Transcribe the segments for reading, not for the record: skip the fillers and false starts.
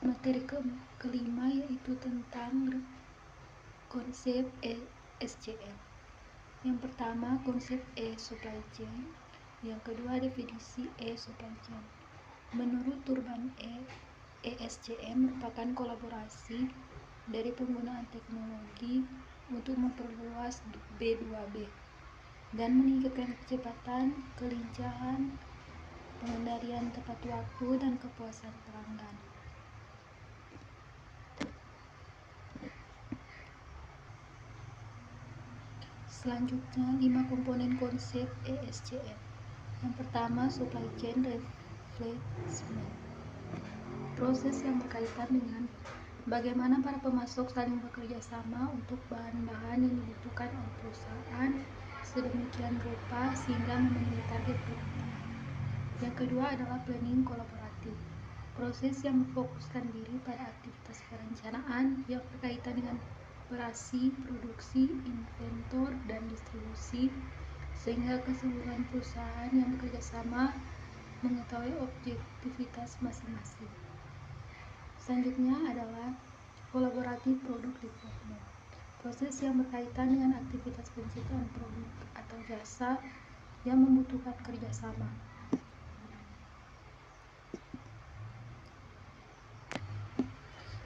Materi kelima yaitu tentang konsep ESCM. Yang pertama, konsep e-supply chain. Yang kedua, definisi e-supply chain. Menurut Turban ESCM merupakan kolaborasi dari penggunaan teknologi untuk memperluas B2B dan meningkatkan kecepatan, kelincahan, pengendalian tepat waktu, dan kepuasan pelanggan. Selanjutnya, 5 komponen konsep ESCM. Yang pertama, supply chain replacement. Proses yang berkaitan dengan bagaimana para pemasok saling bekerja sama untuk bahan-bahan yang dibutuhkan oleh perusahaan sedemikian rupa sehingga memenuhi target kebutuhan. Yang kedua adalah planning kolaboratif. Proses yang memfokuskan diri pada aktivitas perencanaan yang berkaitan dengan operasi, produksi, inventor, dan distribusi, sehingga keseluruhan perusahaan yang bekerja sama mengetahui objektivitas masing-masing. Selanjutnya adalah collaborative product development. Proses yang berkaitan dengan aktivitas penciptaan produk atau jasa yang membutuhkan kerjasama.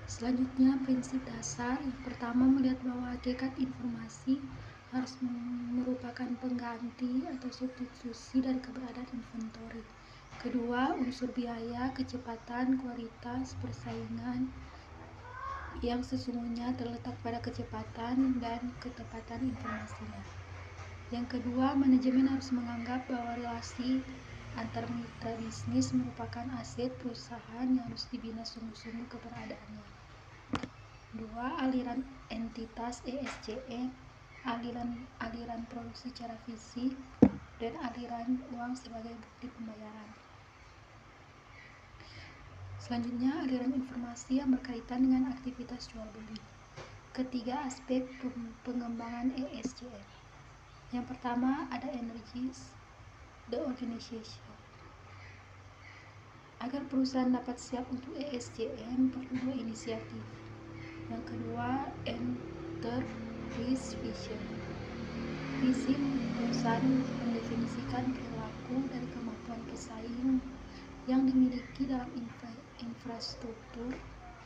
Selanjutnya, prinsip dasar. Yang pertama, melihat bahwa hakikat informasi harus merupakan pengganti atau substitusi dari keberadaan inventory. Kedua, unsur biaya, kecepatan, kualitas, persaingan yang sesungguhnya terletak pada kecepatan dan ketepatan informasinya. Yang kedua, manajemen harus menganggap bahwa relasi antar mitra bisnis merupakan aset perusahaan yang harus dibina sungguh-sungguh keberadaannya. Dua, aliran entitas ESCM, aliran produksi secara fisik, dan aliran uang sebagai bukti pembayaran. Selanjutnya, aliran informasi yang berkaitan dengan aktivitas jual beli. Ketiga, aspek pengembangan ESCM. Yang pertama, ada energies the organization. Agar perusahaan dapat siap untuk ESCM, perlu 2 inisiatif. Yang kedua, enterprise vision. Visi perusahaan mendefinisikan perilaku dari kemampuan pesaing yang dimiliki dalam infrastruktur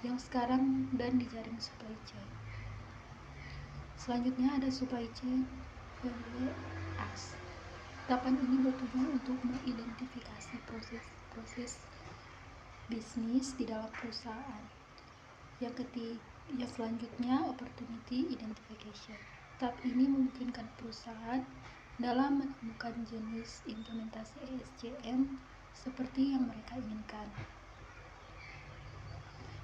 yang sekarang dan di jaring supply chain. Selanjutnya ada supply chain value as. Tahapan ini bertujuan untuk mengidentifikasi proses bisnis di dalam perusahaan. Yang selanjutnya opportunity identification. Tahap ini memungkinkan perusahaan dalam menemukan jenis implementasi ESCM seperti yang mereka inginkan.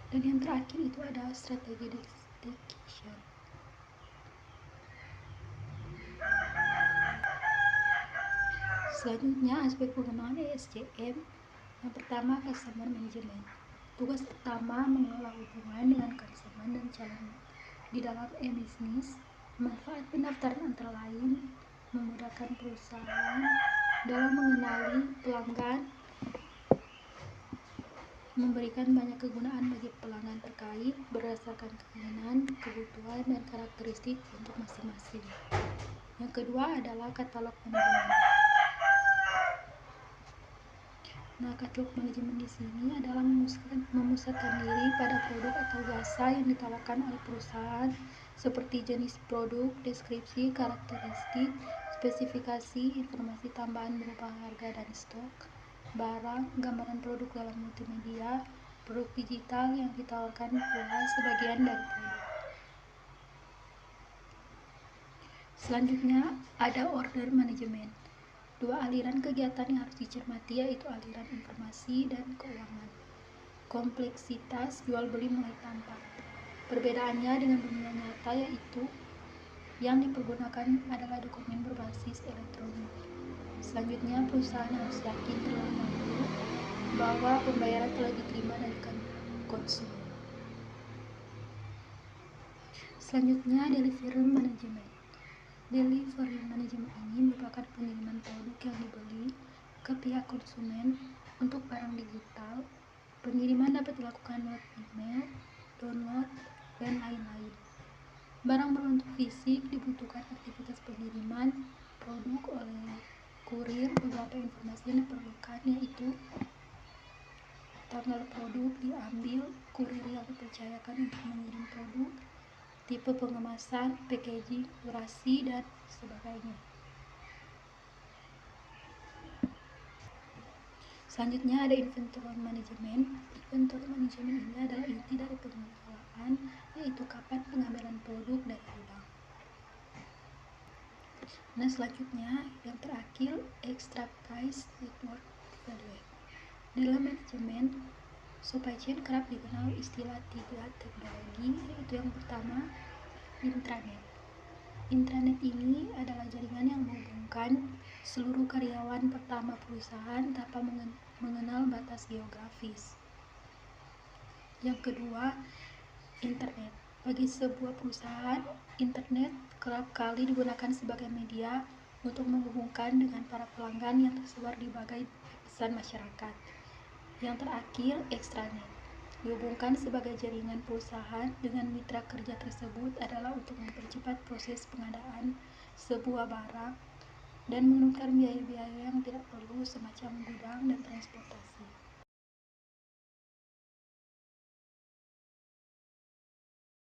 Dan yang terakhir itu adalah strategi execution. Selanjutnya aspek pengembangan ESCM. Yang pertama, customer management. Tugas pertama mengelola hubungan dengan customer dan calon di dalam e-bisnis. Manfaat pendaftaran antara lain memudahkan perusahaan dalam mengenali pelanggan, memberikan banyak kegunaan bagi pelanggan terkait berdasarkan keinginan, kebutuhan, dan karakteristik untuk masing-masing. Yang kedua adalah katalog manajemen. Nah, katalog manajemen di sini adalah memusatkan diri pada produk atau jasa yang ditawarkan oleh perusahaan seperti jenis produk, deskripsi, karakteristik, spesifikasi, informasi tambahan berupa harga dan stok, barang, gambaran produk dalam multimedia, produk digital yang ditawarkan pula sebagian dari produk. Selanjutnya ada order management. 2 aliran kegiatan yang harus dicermati yaitu aliran informasi dan keuangan. Kompleksitas jual beli mulai tampak. Perbedaannya dengan dunia nyata yaitu yang dipergunakan adalah dokumen berbasis elektronik. Selanjutnya, perusahaan harus yakin terlebih dahulu bahwa pembayaran telah diterima dari konsumen. Selanjutnya, delivery management. Delivery management ini merupakan pengiriman produk yang dibeli ke pihak konsumen untuk barang digital. Pengiriman dapat dilakukan lewat email, fisik dibutuhkan aktivitas pengiriman produk oleh kurir. Beberapa informasi yang diperlukan yaitu tanggal produk diambil, kurir yang dipercayakan untuk mengirim produk, tipe pengemasan, packaging, durasi, dan sebagainya. Selanjutnya ada inventory management. Inventory management ini adalah inti dari pengelolaan, yaitu kapan pengambilan produk dari gudang. Nah, selanjutnya yang terakhir extra price network value. Dalam manajemen supply chain kerap dikenal istilah 3 teknologi, yaitu yang pertama intranet. Intranet ini adalah jaringan yang menghubungkan seluruh karyawan pertama perusahaan tanpa mengenal batas geografis. Yang kedua, internet. Bagi sebuah perusahaan, internet kerap kali digunakan sebagai media untuk menghubungkan dengan para pelanggan yang tersebar di berbagai lapisan masyarakat. Yang terakhir, extranet. Dihubungkan sebagai jaringan perusahaan dengan mitra kerja tersebut adalah untuk mempercepat proses pengadaan sebuah barang dan menurunkan biaya-biaya yang tidak perlu semacam gudang dan transportasi.